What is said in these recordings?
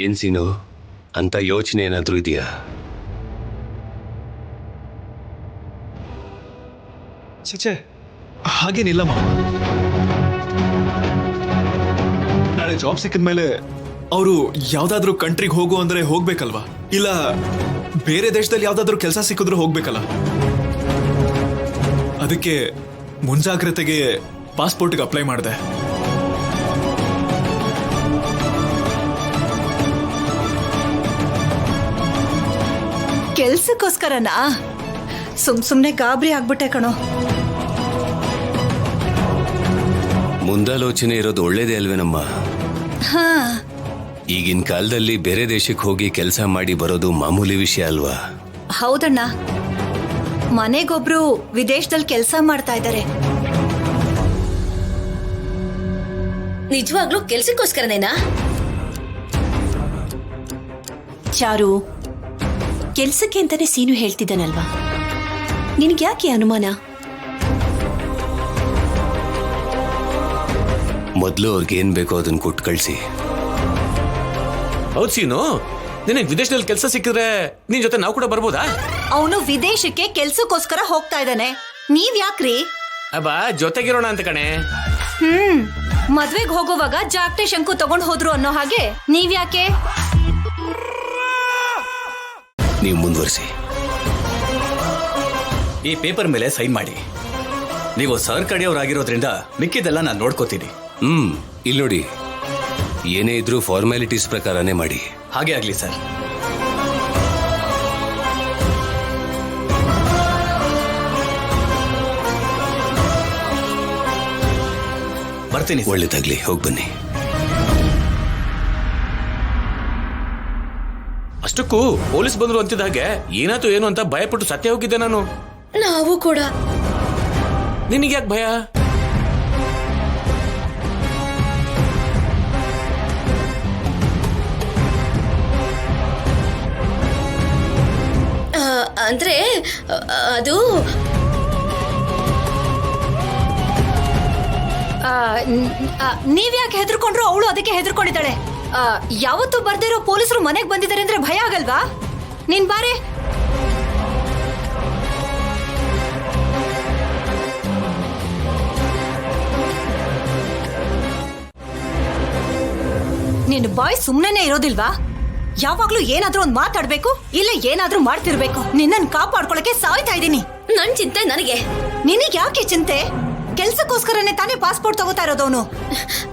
ಏನ್ ಸೀನು ಅಂತ ಯೋಚನೆ ಏನಾದ್ರೂ ಇದೆಯಾ? ಚಚೆ ಹಾಗೇನಿಲ್ಲ ಮಾವ. ನಾಳೆ ಜಾಬ್ ಸಿಕ್ಕಿದ್ಮೇಲೆ ಅವರು ಯಾವ್ದಾದ್ರು ಕಂಟ್ರಿಗೆ ಹೋಗು ಅಂದ್ರೆ ಹೋಗ್ಬೇಕಲ್ವಾ, ಇಲ್ಲ ಬೇರೆ ದೇಶದಲ್ಲಿ ಯಾವ್ದಾದ್ರು ಕೆಲಸ ಸಿಕ್ಕಿದ್ರು ಹೋಗ್ಬೇಕಲ್ಲ. ಅದಕ್ಕೆ ಮುಂಜಾಗ್ರತೆಗೆ ಪಾಸ್ಪೋರ್ಟ್ಗೆ ಅಪ್ಲೈ ಮಾಡಿದೆ. ಕೆಲ್ಸಕ್ಕೋಸ್ಕರನಾ? ಸುಮ್ನೆ ಗಾಬರಿ ಆಗ್ಬಿಟ್ಟೆ ಕಣೋ. ಮುಂದಾಲೋಚನೆ ಇರೋದು ಒಳ್ಳೇದೇ ಅಲ್ವೇನಮ್ಮ? ಹಾ, ಈಗಿನ ಕಾಲದಲ್ಲಿ ಬೇರೆ ದೇಶಕ್ಕೆ ಹೋಗಿ ಕೆಲಸ ಮಾಡಿ ಬರೋದು ಮಾಮೂಲಿ ವಿಷಯ ಅಲ್ವಾ? ಹೌದಣ್ಣ. ಮನೆಗೊಬ್ರು ವಿದೇಶದಲ್ಲಿ ಕೆಲಸ ಮಾಡ್ತಾ ಇದ್ದಾರೆ. ನಿಜವಾಗ್ಲೂ ಕೆಲ್ಸಕ್ಕೋಸ್ಕರನೇನಾ? ಚಾರು, ಕೆಲ್ಸಕ್ಕೆ ಅಂತಾನೆ ಸೀನು ಹೇಳ್ತಿದ್ದಾನಲ್ವಾ, ನಿನಗ್ಯಾಕೆ ಅನುಮಾನ? ಮೊದಲು ಅವ್ರಿಗೇನ್ ಬೇಕೋ ಅದನ್ನ ಕೊಟ್ಟು ಕಳಿಸಿ. ಹೌದ್ ಸೀನು, ನಿನಗೆ ವಿದೇಶದಲ್ಲಿ ಕೆಲಸ ಸಿಕ್ಕಿದ್ರೆ ನಿನ್ ಜೊತೆ ನಾವು ಕೂಡ ಬರ್ಬೋದಾ? ಅವನು ವಿದೇಶಕ್ಕೆ ಕೆಲ್ಸಕ್ಕೋಸ್ಕರ ಹೋಗ್ತಾ ಇದ್ದಾನೆ. ನೀವ್ ಯಾಕ್ರಿ? ಅಬ್ಬಾ ಜೊತೆಗಿರೋಣ ಅಂತ ಕಣೆ. ಮದ್ವೆಗ್ ಹೋಗೋವಾಗ ಜಾಗಟೆ ಶಂಕು ತಗೊಂಡ್ ಹೋದ್ರು ಅನ್ನೋ ಹಾಗೆ ನೀವ್ಯಾಕೆ? ನೀವು ಮುಂದುವರಿಸಿ. ಈ ಪೇಪರ್ ಮೇಲೆ ಸೈನ್ ಮಾಡಿ. ನೀವು ಸರ್ ಕಡೆಯವರಾಗಿರೋದ್ರಿಂದ ಮಿಕ್ಕಿದೆಲ್ಲ ನಾನು ನೋಡ್ಕೋತೀನಿ. ಇಲ್ಲಿ ನೋಡಿ, ಏನೇ ಇದ್ರೂ ಫಾರ್ಮ್ಯಾಲಿಟೀಸ್ ಪ್ರಕಾರನೇ ಮಾಡಿ. ಹಾಗೆ ಆಗ್ಲಿ ಸರ್. ಬರ್ತೀನಿ. ಒಳ್ಳೇದಾಗ್ಲಿ, ಹೋಗಿ ಬನ್ನಿ. ಅಷ್ಟಕ್ಕೂ ಪೊಲೀಸ್ ಬಂದ್ರು ಅಂತಿದ್ದ ಹಾಗೆ ಏನಾಯ್ತು ಏನು ಅಂತ ಭಯಪಟ್ಟು ಸತ್ಯ ಹೋಗಿದ್ದೆ ನಾನು. ನಾವು ಕೂಡ. ನಿನಗ್ಯಾಕೆ ಭಯ? ಅಂದ್ರೆ ಅದು ನೀವ್ಯಾಕೆ ಹೆದರ್ಕೊಂಡ್ರು? ಅವಳು ಅದಕ್ಕೆ ಹೆದರ್ಕೊಂಡಿದ್ದಾಳೆ. ಯಾವತ್ತೂ ಬರ್ದಿರೋ ಪೊಲೀಸರು ಮನೆಗ್ ಬಂದಿದ್ದಾರೆ ಅಂದ್ರೆ ಭಯ ಆಗಲ್ವಾ? ನೀನ್ ಬಾರೆ. ನಿನ್ ಬಾಯ್ ಸುಮ್ನೆ ಇರೋದಿಲ್ವಾ? ಯಾವಾಗ್ಲೂ ಏನಾದ್ರೂ ಒಂದ್ ಮಾತಾಡ್ಬೇಕು, ಇಲ್ಲ ಏನಾದ್ರೂ ಮಾಡ್ತಿರ್ಬೇಕು. ನಿನ್ನನ್ ಕಾಪಾಡ್ಕೊಳಕ್ಕೆ ಸಾಯ್ತಾ ಇದ್ದೀನಿ. ನನ್ ಚಿಂತೆ ನನಗೆ. ನಿನಗ್ ಯಾಕೆ ಚಿಂತೆ? ಕೆಲ್ಸಕ್ಕೋಸ್ಕರನೇ ತಾನೇ ಪಾಸ್ಪೋರ್ಟ್ ತಗೋತಾ ಇರೋದವನು.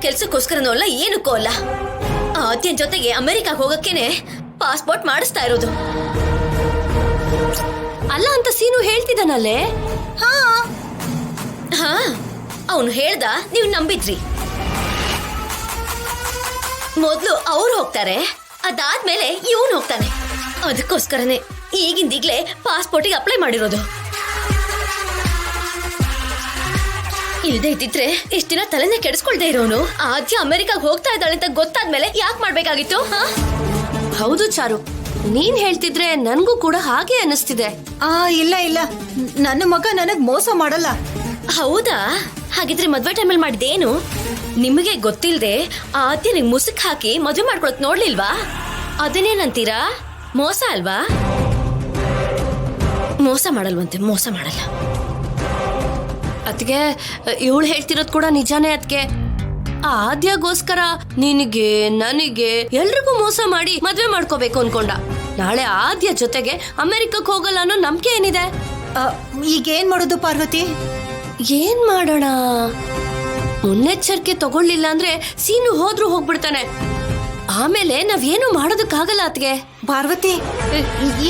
ಕೆಲ್ಸಕ್ಕೋಸ್ಕರನೂ ಅಲ್ಲ, ಏನಕ್ಕೂ ಅಲ್ಲ. ಆದ್ಯನ್ ಜೊತೆಗೆ ಅಮೆರಿಕಾಗ್ ಹೋಗಕ್ಕೇನೆ ಪಾಸ್ಪೋರ್ಟ್ ಮಾಡಿಸ್ತಾ ಇರೋದು. ಅಲ್ಲ ಅಂತ ಸೀನು ಹೇಳ್ತಿದ್ದಾನಲ್ಲೇ. ಹಾ ಹಾ, ಅವನು ಹೇಳ್ದ, ನೀವು ನಂಬಿದ್ರಿ. ಮೊದ್ಲು ಅವ್ರು ಹೋಗ್ತಾರೆ, ಅದಾದ್ಮೇಲೆ ಇವನು ಹೋಗ್ತಾನೆ. ಅದಕ್ಕೋಸ್ಕರನೇ ಈಗಿಂದೀಗ್ಲೇ ಪಾಸ್ಪೋರ್ಟಿಗೆ ಅಪ್ಲೈ ಮಾಡಿರೋದು. ಇಲ್ದೇ ಇದ್ದಿದ್ರೆ ಇಷ್ಟ ದಿನ ತಲೆನೇ ಕೆಡಿಸ್ಕೊಳ್ದೆ ಇರೋನು ಆದ್ಯ ಅಮೆರಿಕಾಗ್ ಹೋಗ್ತಾ ಇದ್ದಾಳೆ ಅಂತ ಗೊತ್ತಾದ್ಮೇಲೆ ಯಾಕೆ ಮಾಡ್ಬೇಕಾಗಿತ್ತು? ಹೌದು ಚಾರು, ನೀನ್ ಹೇಳ್ತಿದ್ರೆ ನನ್ಗೂ ಕೂಡ ಹಾಗೆ ಅನಿಸ್ತಿದೆ. ಇಲ್ಲ ಇಲ್ಲ, ನನ್ನ ಮಗ ನನಗ್ ಮೋಸ ಮಾಡಲ್ಲ. ಹೌದಾ? ಹಾಗಿದ್ರೆ ಮದ್ವೆ ಟೈಮಲ್ಲಿ ಮಾಡಿದ್ದೇನು? ನಿಮಗೆ ಗೊತ್ತಿಲ್ದೆ ಆದ್ಯನಿಗೆ ಮುಸುಕ್ ಹಾಕಿ ಮದುವೆ ಮಾಡ್ಕೊಳಕ್ ನೋಡ್ಲಿಲ್ವಾ? ಅದನ್ನೇನಂತೀರಾ? ಮೋಸ ಅಲ್ವಾ? ಮೋಸ ಮಾಡಲ್ವಂತೆ, ಮೋಸ ಮಾಡಲ್ಲ. ಅದ್ಗೆ ಇವಳು ಹೇಳ್ತಿರೋದ್ ಕೂಡ ನಿಜಾನೇ. ಅದ್ಗೆ ಆದ್ಯಗೋಸ್ಕರ ನಿನಗೆ ನನಗೆ ಎಲ್ರಿಗೂ ಮೋಸ ಮಾಡಿ ಮದ್ವೆ ಮಾಡ್ಕೋಬೇಕು ಅನ್ಕೊಂಡ. ನಾಳೆ ಆದ್ಯ ಜೊತೆಗೆ ಅಮೆರಿಕಕ್ಕೆ ಹೋಗಲ್ಲ ಅನ್ನೋ ನಂಬಿಕೆ ಏನಿದೆ? ಈಗೇನ್ ಮಾಡೋದು ಪಾರ್ವತಿ? ಏನ್ ಮಾಡೋಣ? ಮುನ್ನೆಚ್ಚರಿಕೆ ತಗೊಳ್ಳಿಲ್ಲ ಅಂದ್ರೆ ಸೀನು ಹೋದ್ರೂ ಹೋಗ್ಬಿಡ್ತಾನೆ. ಆಮೇಲೆ ನಾವೇನು ಮಾಡೋದಕ್ಕಾಗಲ್ಲ ಅತ್ಗೆ. ಪಾರ್ವತಿ,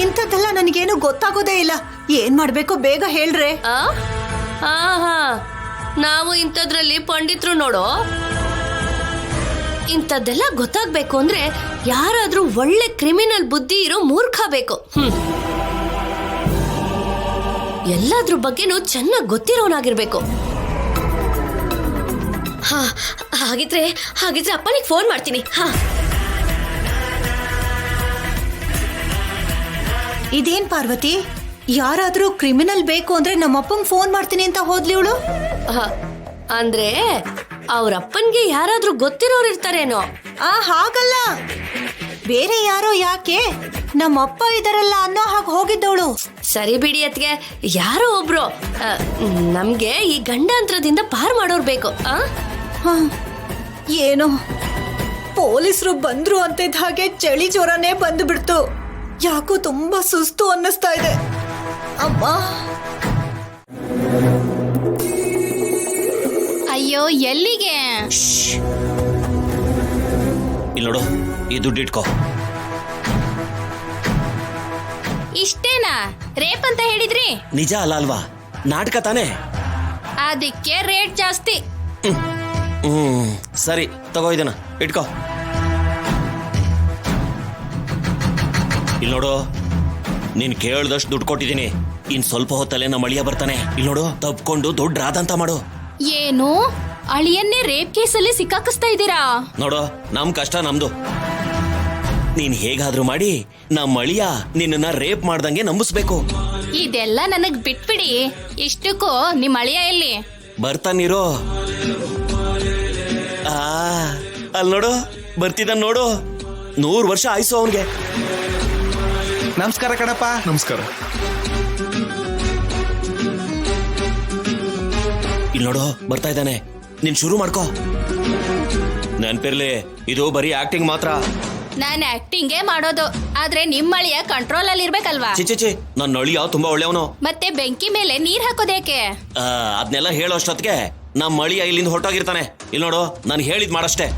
ಇಂಥದ್ದೆಲ್ಲ ನನಗೇನು ಗೊತ್ತಾಗೋದೇ ಇಲ್ಲ. ಏನ್ ಮಾಡ್ಬೇಕು ಬೇಗ ಹೇಳ್ರೆ. ಆಹಾ, ನಾವು ಇಂಥದ್ರಲ್ಲಿ ಪಂಡಿತರು ನೋಡೋ. ಇಂಥದ್ದೆಲ್ಲ ಗೊತ್ತಾಗ್ಬೇಕು ಅಂದ್ರೆ ಯಾರಾದ್ರೂ ಒಳ್ಳೆ ಕ್ರಿಮಿನಲ್ ಬುದ್ಧಿ ಇರೋ ಮೂರ್ಖ ಬೇಕು. ಎಲ್ಲಾದ್ರ ಬಗ್ಗೆನೂ ಚೆನ್ನಾಗಿ ಗೊತ್ತಿರೋನಾಗಿರ್ಬೇಕು. ಹಾ, ಹಾಗಿದ್ರೆ ಅಪ್ಪನಿಗೆ ಫೋನ್ ಮಾಡ್ತೀನಿ. ಹಾ, ಇದೇನ್ ಪಾರ್ವತಿ, ಯಾರಾದ್ರೂ ಕ್ರಿಮಿನಲ್ ಬೇಕು ಅಂದ್ರೆ ನಮ್ಮಪ್ಪಂಗ್ ಫೋನ್ ಮಾಡ್ತೀನಿ ಅಂತ ಹೋದ್ಲಿ ಇವಳು. ಅಂದ್ರೆ ಅವ್ರಪ್ಪನ್ಗೆ ಯಾರಾದ್ರೂ ಗೊತ್ತಿರೋರು ಇರ್ತಾರೇನೋ. ಹಾಗಲ್ಲ, ಬೇರೆ ಯಾರೋ ಯಾಕೆ ನಮ್ಮಪ್ಪ ಇದರಲ್ಲ ಅನ್ನೋ ಹಾಗೆ ಹೋಗಿದ್ದವಳು. ಸರಿ ಬಿಡಿ ಅತ್ಗೆ, ಯಾರೋ ಒಬ್ರು ನಮ್ಗೆ ಈ ಗಂಡಾಂತರದಿಂದ ಪಾರ್ ಮಾಡೋರ್ ಬೇಕು. ಏನೋ ಪೊಲೀಸರು ಬಂದ್ರು ಅಂತಿದ್ದ ಹಾಗೆ ಚಳಿ ಜ್ವರನೇ ಬಂದು ಬಿಡ್ತು. ಯಾಕೋ ತುಂಬಾ ಸುಸ್ತು ಅನ್ನಿಸ್ತಾ ಇದೆ. ಅಮ್ಮ, ಅಯ್ಯೋ ಎಲ್ಲಿಗೆ? ಇಲ್ಲಿ ನೋಡು, ಈ ದುಡ್ಡು ಇಟ್ಕೋ. ಇಷ್ಟೇನಾ? ರೇಪ್ ಅಂತ ಹೇಳಿದ್ರಿ? ನಿಜ ಅಲ್ಲ ಅಲ್ವಾ, ನಾಟಕ ತಾನೇ. ಅದಕ್ಕೆ ರೇಟ್ ಜಾಸ್ತಿ. ಸರಿ ತಗೋ, ಇದನ್ನ ಇಟ್ಕೋ. ಇಲ್ಲಿ ನೋಡು, ನೀನ್ ಕೇಳ್ದಷ್ಟು ದುಡ್ಡು ಕೊಟ್ಟಿದ್ದೀನಿ. ಇನ್ ಸ್ವಲ್ಪ ಹೊತ್ತಲ್ಲೇ ನಮ್ಮ ಅಳಿಯ ಬರ್ತಾನೆ. ಇಲ್ಲಿ ನೋಡು, ತಪ್ಕೊಂಡು ದುಡ್ಡು ರಾದಂತ ಮಾಡು. ಏನು, ಅಳಿಯನ್ನೇ ರೇಪ್ ಕೇಸಲ್ಲಿ ಸಿಕ್ಕಾಕಿಸ್ತಾ ಇದ್ದೀರಾ? ನೋಡು, ನಮ್ ಕಷ್ಟ ನಮ್ದು. ನೀನ್ ಹೇಗಾದ್ರೂ ಮಾಡಿ ನಮ್ಮ ಅಳಿಯ ನಿನ್ನ ರೇಪ್ ಮಾಡ್ದಂಗೆ ನಂಬಿಸ್ಬೇಕು. ಇದೆಲ್ಲ ನನಗ್ ಬಿಟ್ಬಿಡಿ. ಇಷ್ಟಕ್ಕೂ ನಿಮ್ ಅಳಿಯ ಎಲ್ಲಿ? ಬರ್ತಾನಿರೋ. ಅಲ್ಲಿ ನೋಡು, ಬರ್ತಿದ್ದಾನ ನೋಡು. 100 ವರ್ಷ ಆಯ್ಸು ಅವನ್ಗೆ. ನಮಸ್ಕಾರ ಕಣಪ್ಪ. ನಮಸ್ಕಾರ. ಇಲ್ಲಿ ನೋಡು, ಬರ್ತಾ ಇದ್ದಾನೆ. ನೀನ್ ಶುರು ಮಾಡ್ಕೋ. ನೆನ್ಪಿರ್ಲಿ, ಇದು ಬರೀ ಆಕ್ಟಿಂಗ್ ಮಾತ್ರ. ನಾನ್ ಆಕ್ಟಿಂಗೇ ಮಾಡೋದು, ಆದ್ರೆ ನಿಮ್ ಅಳಿಯ ಕಂಟ್ರೋಲ್ ಅಲ್ಲಿ ಇರ್ಬೇಕಲ್ವಾ? ಚಿಚಿ, ನನ್ನ ಅಳಿಯ ತುಂಬಾ ಒಳ್ಳೆಯವನು. ಮತ್ತೆ ಬೆಂಕಿ ಮೇಲೆ ನೀರ್ ಹಾಕೋದೇಕೆ? ಅದನ್ನೆಲ್ಲ ಹೇಳೋ ಅಷ್ಟೊತ್ತಿಗೆ ನಮ್ಮ ಅಳಿಯ ಇಲ್ಲಿಂದ ಹೊರಟೋಗಿರ್ತಾನೆ. ಇಲ್ಲಿ ನೋಡು, ನಾನು ಹೇಳಿದ್ ಮಾಡಷ್ಟೇ.